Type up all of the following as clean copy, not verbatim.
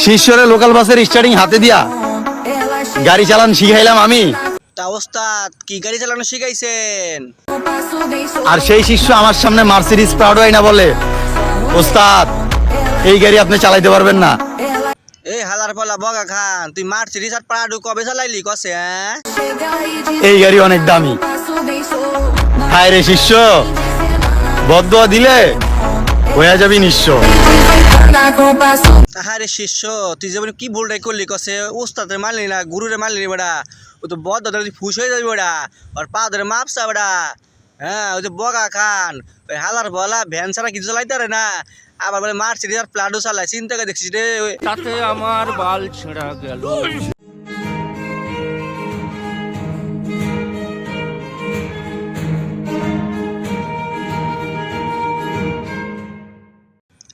শিষ্যরে local বাসের starting হাতে দিয়া গাড়ি চালান শিখাইলাম আমি। তা ওস্তাদ কি গাড়ি চালানো শিখাইছেন? আর সেই শিষ্য আমার সামনে মার্সিডিজ প্রাউডো আইনা বলে, ওস্তাদ এই গাড়ি আপনি চালাইতে পারবেন না। এই হালার পালা বগা খান, তুই মার্সিডিজ আর প্রাডো কবে চালাইলি কসে? এই গাড়ি অনেক দামি। হায় রে শিষ্য, বদদোয়া দিলে হয়ে যাবি নিঃস্ব। আরে শিষ্য, তুই যেমন কি ভুলটাই করলি কসে? উস্তাদের মানলি না, গুরুরে মানলি বেড়া। ও তো বদ ধরে ফুস হয়ে যাবি বেড়া, আর পা ধরে মাপসা বেড়া। হ্যাঁ, ওই যে বগা খান, ওই হালার বলা ভ্যান ছাড়া কিছু চালাইতে পারে না, আবার বলে মার্সিডিজ আর প্লাডো চালায়। চিন্তা করে দেখছিস রে, তাতে আমার বাল ছেঁড়া গেল।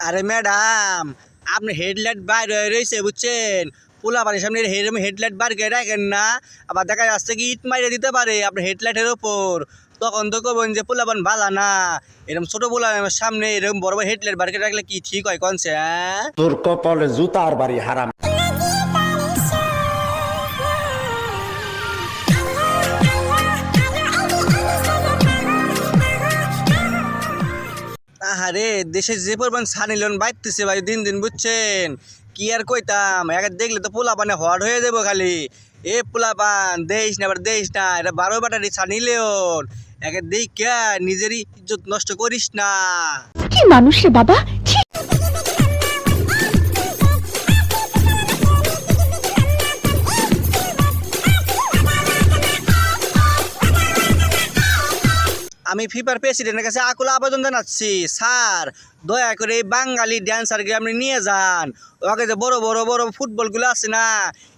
আরে ম্যাডাম, আপনি হেডলাইট বাইর হয়ে রয়েছে বুঝছেন, পোলা পানির সামনে হেডলাইট বার করে রাখেন না, আবার দেখা যাচ্ছে কি ইট মারিয়ে দিতে পারে আপনার হেডলাইটের ওপর। তখন তো করবেন যে পোলাপান ভালা না। এরকম ছোট পোলার সামনে এরকম বড় বড় হেডলাইট বার করে রাখলে কি ঠিক হয় কনছে? হ্যাঁ, তোর কপালে জুতার বাড়ি হারাম। আহারে দেশে যে পরিমাণ সানি লোন বাইতেছে ভাই দিন দিন বুঝছেন, কি আর কইতাম। একে দেখলে তো পোলা পানে হট হয়ে যাবো খালি। এ পোলা পান দেশ না, এবার দেশ না, এটা 12 ব্যাটারি সানি লিওন। একে দেখ নিজেরই ইজ্জত নষ্ট করিস না। কি মানুষ রে বাবা। আমি ফিফার প্রেসিডেন্টের কাছে আকুল আবেদন জানাচ্ছি, স্যার দয়া করে এই বাঙালি ড্যান্সারকে আপনি নিয়ে যান। ওকে যে বড় বড় বড় ফুটবলগুলো আছে না,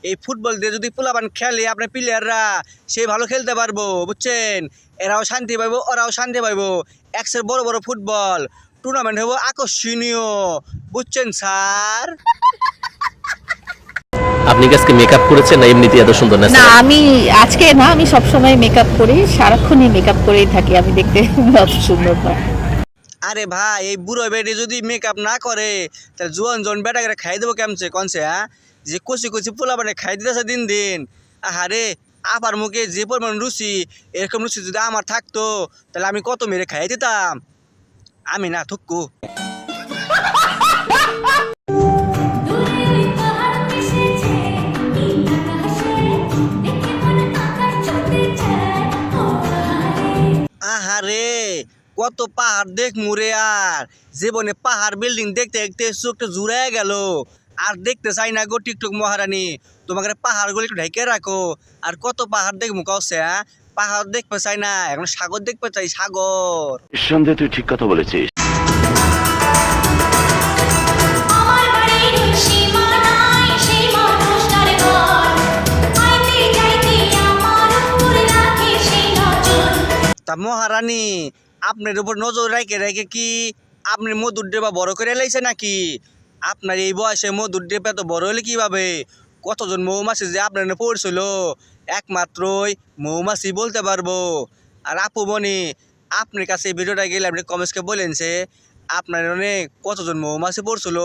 এই ফুটবল দিয়ে যদি পোলাপান খেলে আপনার প্লেয়াররা, সে ভালো খেলতে পারবো বুঝছেন। এরাও শান্তি পাইবো, ওরাও শান্তি পাইবো। একসের বড় বড় ফুটবল টুর্নামেন্ট হবো আকর্ষণীয়, বুঝছেন স্যার? আপনি কি আজকে মেকআপ করেছেন না এমনিতে এত সুন্দর না? না, আমি আজকে না, আমি সবসময় মেকআপ করি, সারাক্ষণই মেকআপ করেই থাকি, আমি দেখতে অত সুন্দর না। আরে ভাই, এই বুড়ো বেডি যদি মেকআপ না করে তাহলে জোয়ান জোয়ান বেটা করে খাই দেবো কেমছে কনছে? হ্যাঁ, যে কচি কচি পোলা মানে খাই দিতেছে দিন দিন। আহারে, আপার মুখে যে পরিমাণ রুচি, এরকম রুচি যদি আমার থাকতো তাহলে আমি কত মেরে খাই দিতাম। আমি না থুকু। আহারে, কত পাহাড় দেখ মুরে, আর জীবনে পাহাড় বিল্ডিং দেখতে দেখতে চোখটা জুড়ায় গেল। আর দেখতে চাই না গো টিকটক মহারানী, তোমাকে পাহাড়গুলো একটু ঢেকে রাখো। আর কত পাহাড় দেখ মুখাচ্ছে? হ্যাঁ, পাহাড় দেখতে চাই না, এখন সাগর দেখতে চাই, সাগর। নিঃসন্দেহে তুই ঠিক কথা বলেছিস। তা মহারানী, আপনার উপর নজর রেখে রেখে কি আপনি মধুর ডেবা বড় করে লাইছে নাকি? আপনার এই বয়সে মধুর ডেবা তো বড় হলে কিভাবে? কতজন মৌমাছি যে আপনার পড়ছিল, একমাত্রই মৌমাছি বলতে পারবো। আর আপু মনি, আপনার কাছে এই ভিডিওটা গেলে আপনি কমেন্টসকে বলেন যে আপনার অনেক কতজন মৌমাছি পড়ছিল।